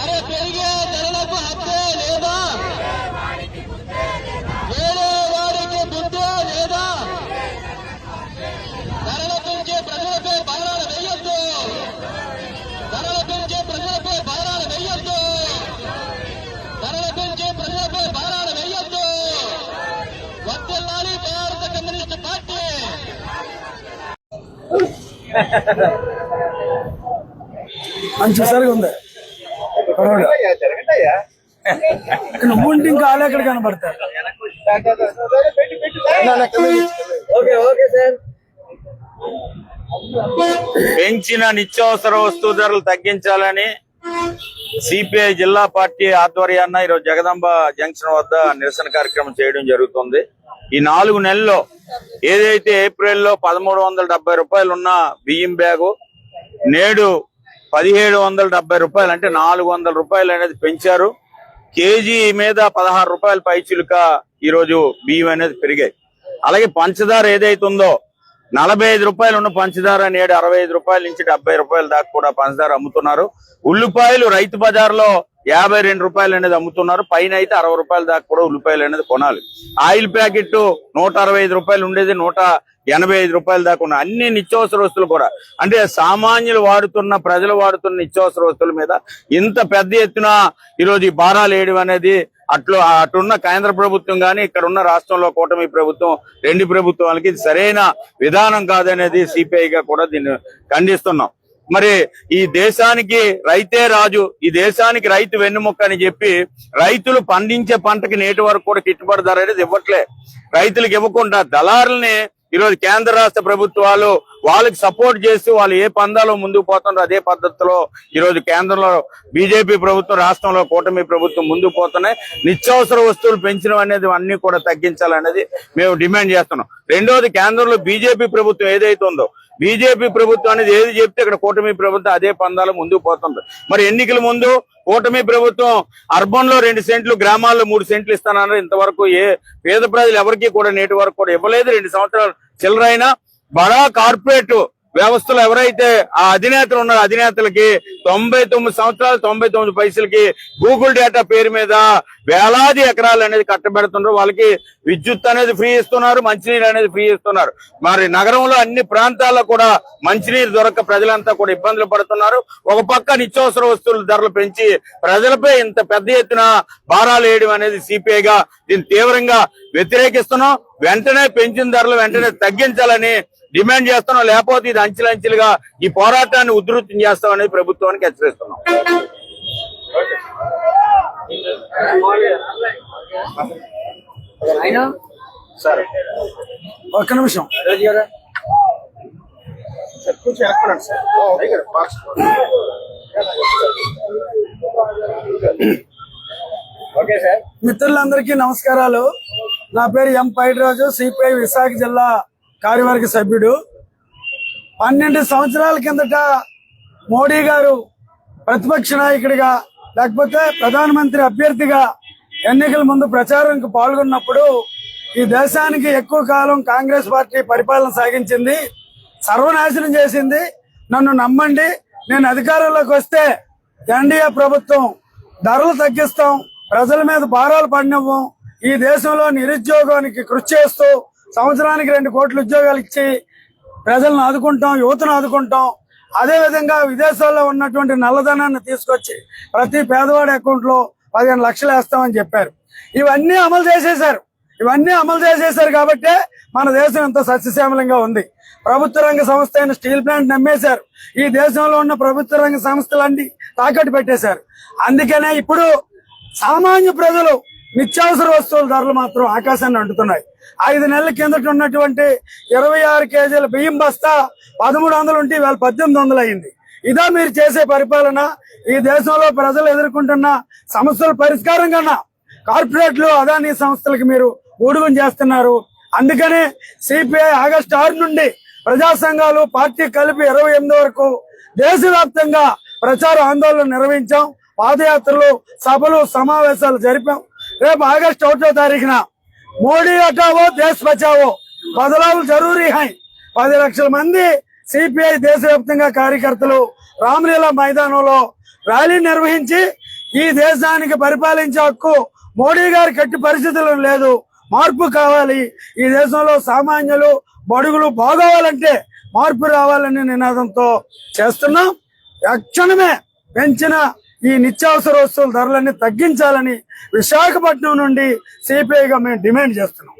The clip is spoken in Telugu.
అరే పెరిగే ధరలకు హత్తే లేదా? వేరే వారికి బుద్ధే లేదా? ధరల పెంచే ప్రజలపై భారాలు వేయొద్దు. ధరల పెంచే ప్రజలపై భారాలు వేయొద్దు. ధరల పెంచే ప్రజలపై భారాలు వేయొద్దు. వర్ధిల్లాలి భారత కమ్యూనిస్ట్ పార్టీ. మంచి సరిగా ఉంది. నువ్వుంటే ఇంకా ఆలే ఎక్కడ కనబడతారు. పెంచిన నిత్యావసర వస్తువు ధరలు తగ్గించాలని సిపిఐ జిల్లా పార్టీ ఆధ్వర్యాన ఈరోజు జగదాంబ జంక్షన్ వద్ద నిరసన కార్యక్రమం చేయడం జరుగుతుంది. ఈ 4 నెలల్లో ఏదైతే ఏప్రిల్లో 1370 రూపాయలు ఉన్న బియ్యం బ్యాగు నేడు 1770 రూపాయలు, అంటే 400 రూపాయలు అనేది పెంచారు. కేజీ మీద 16 రూపాయల పైచిలుక ఈరోజు బియ్యం అనేది పెరిగాయి. అలాగే పంచదార ఏదైతే ఉందో 45 రూపాయలు ఉన్న పంచదార నేడు 65 రూపాయల నుంచి 70 రూపాయల దాకా కూడా పంచదార అమ్ముతున్నారు. ఉల్లిపాయలు రైతు బజార్లో 52 రూపాయలు అనేది అమ్ముతున్నారు. పైన అయితే 60 రూపాయల దాకా కూడా ఉల్లిపాయలు అనేది కొనాలి. ఆయిల్ ప్యాకెట్ 165 రూపాయలు ఉండేది 185 రూపాయల దాకా ఉన్నాయి. అన్ని నిత్యావసర వస్తువులు కూడా, అంటే సామాన్యులు వాడుతున్న, ప్రజలు వాడుతున్న నిత్యావసర వస్తువుల మీద ఇంత పెద్ద ఎత్తున ఈరోజు ఈ భారాలు వేయడం అనేది అటున్న కేంద్ర ప్రభుత్వం గానీ ఇక్కడ ఉన్న రాష్ట్రంలో కూటమి ప్రభుత్వం, 2 ప్రభుత్వాలకి ఇది సరైన విధానం కాదనేది సిపిఐగా కూడా దీన్ని ఖండిస్తున్నాం. మరి ఈ దేశానికి రైతే రాజు, ఈ దేశానికి రైతు వెన్నుముక్క అని చెప్పి రైతులు పండించే పంటకి నేటి వరకు కూడా గిట్టుబాటు ధర అనేది ఇవ్వట్లే. రైతులకు ఇవ్వకుండా దళారుల్ని ఈరోజు కేంద్ర రాష్ట్ర ప్రభుత్వాలు వాళ్ళకి సపోర్ట్ చేస్తూ వాళ్ళు ఏ పందాలో ముందుకు పోతుండ్రో అదే పద్ధతిలో ఈరోజు కేంద్రంలో బీజేపీ ప్రభుత్వం, రాష్ట్రంలో కూటమి ప్రభుత్వం ముందుకు పోతున్నాయి. నిత్యావసర వస్తువులు పెంచడం అనేది అన్ని కూడా తగ్గించాలనేది మేము డిమాండ్ చేస్తున్నాం. రెండోది, కేంద్రంలో బీజేపీ ప్రభుత్వం ఏదైతే ఉందో, బీజేపీ ప్రభుత్వం అనేది ఏది చెప్తే ఇక్కడ కూటమి ప్రభుత్వం అదే పందాలు ముందుకు పోతుంది. మరి ఎన్నికల ముందు కూటమి ప్రభుత్వం అర్బన్ లో 2 సెంట్లు, గ్రామాల్లో 3 సెంట్లు ఇస్తానన్నారు. ఇంతవరకు ఏ పేద ప్రజలు ఎవరికి కూడా నేటి వరకు కూడా ఇవ్వలేదు. 2 సంవత్సరాలు చిల్లరైనా బడా కార్పొరేట్ వ్యవస్థలో ఎవరైతే ఆ అధినేతలు ఉన్నారో అధినేతలకి 99 సంవత్సరాలు 99 పైసలకి గూగుల్ డేటా పేరు మీద వేలాది ఎకరాలు అనేది కట్టబెడుతున్నారు. వాళ్ళకి విద్యుత్ అనేది ఫ్రీ ఇస్తున్నారు, మంచినీరు అనేది ఫ్రీ ఇస్తున్నారు. మరి నగరంలో అన్ని ప్రాంతాల్లో కూడా మంచినీరు దొరక్క ప్రజలంతా కూడా ఇబ్బందులు పడుతున్నారు. ఒక పక్క నిత్యావసర వస్తువుల ధరలు పెంచి ప్రజలపై ఇంత పెద్ద ఎత్తున భారాలు వేయడం అనేది సిపిఐగా దీన్ని తీవ్రంగా వ్యతిరేకిస్తున్నాం. వెంటనే పెంచిన ధరలు వెంటనే తగ్గించాలని డిమాండ్ చేస్తున్నాం. లేకపోతే ఇది అంచెలంచెలుగా ఈ పోరాటాన్ని ఉధృతం చేస్తామనేది ప్రభుత్వానికి హెచ్చరిస్తున్నాం. సరే, ఒక్క నిమిషం. మిత్రులందరికీ నమస్కారాలు. నా పేరు ఎం పైడిరాజు, సిపిఐ విశాఖ జిల్లా కార్యవర్గ సభ్యుడు. 12 సంవత్సరాల కిందట మోడీ గారు ప్రతిపక్ష నాయకుడిగా లేకపోతే ప్రధానమంత్రి అభ్యర్థిగా ఎన్నికల ముందు ప్రచారానికి పాల్గొన్నప్పుడు ఈ దేశానికి ఎక్కువ కాలం కాంగ్రెస్ పార్టీ పరిపాలన సాగించింది, సర్వనాశనం చేసింది. నన్ను నమ్మండి, నేను అధికారంలోకి వస్తే ఎన్డీఏ ప్రభుత్వం ధరలు తగ్గిస్తాం, ప్రజల మీద భారాలు పడినవ్వం, ఈ దేశంలో నిరుద్యోగానికి కృషి చేస్తూ సంవత్సరానికి 2 కోట్ల ఉద్యోగాలు ఇచ్చి ప్రజలను ఆదుకుంటాం, యువతను ఆదుకుంటాం. అదేవిధంగా విదేశాల్లో ఉన్నటువంటి నల్లధనాన్ని తీసుకొచ్చి ప్రతి పేదవాడి అకౌంట్ లో 15 లక్షలు వేస్తామని చెప్పారు. ఇవన్నీ అమలు చేసేశారు కాబట్టే మన దేశం ఎంతో సస్యశ్యామలంగా ఉంది. ప్రభుత్వ రంగ సంస్థ అయిన స్టీల్ ప్లాంట్ నమ్మేశారు. ఈ దేశంలో ఉన్న ప్రభుత్వ రంగ సంస్థలన్నీ తాకట్టు పెట్టేశారు. అందుకనే ఇప్పుడు సామాన్య ప్రజలు నిత్యావసర వస్తువుల ధరలు మాత్రం ఆకాశాన్ని అంటుతున్నాయి. 5 నెలల కిందట ఉన్నటువంటి 26 కేజీల బియ్యం బస్తా 1300 ఉంటే ఇవాళ 1800 అయింది. ఇదా మీరు చేసే పరిపాలన? ఈ దేశంలో ప్రజలు ఎదుర్కొంటున్న సమస్యల పరిష్కారం కన్నా కార్పొరేట్లు, అదానీ సంస్థలకు మీరు ఊడుగుని చేస్తున్నారు. అందుకనే సిపిఐ ఆగస్టు 6 నుండి ప్రజా సంఘాలు పార్టీ కలిపి 28 వరకు దేశవ్యాప్తంగా ప్రచార ఆందోళన నిర్వహించాం. పాదయాత్రలు, సభలు, సమావేశాలు జరిపాం. రేపు ఆగస్టు 1వ తారీఖున మోడీ హటావో దేశ్ బచావో, బదలావులు జరూరీ హై. 10 లక్షల మంది సిపిఐ దేశవ్యాప్తంగా కార్యకర్తలు రామలీలా మైదానంలో ర్యాలీ నిర్వహించి ఈ దేశానికి పరిపాలించే హక్కు మోడీ గారికి ఎట్టి పరిస్థితుల్లో లేదు. మార్పు కావాలి. ఈ దేశంలో సామాన్యులు బడుగులు బాగోవాలంటే మార్పు రావాలనే నినాదంతో చేస్తున్నాం. తక్షణమే పెంచిన ఈ నిత్యావసర వస్తువుల ధరలన్నీ తగ్గించాలని విశాఖపట్నం నుండి సిపిఐగా మేము డిమాండ్ చేస్తున్నాం.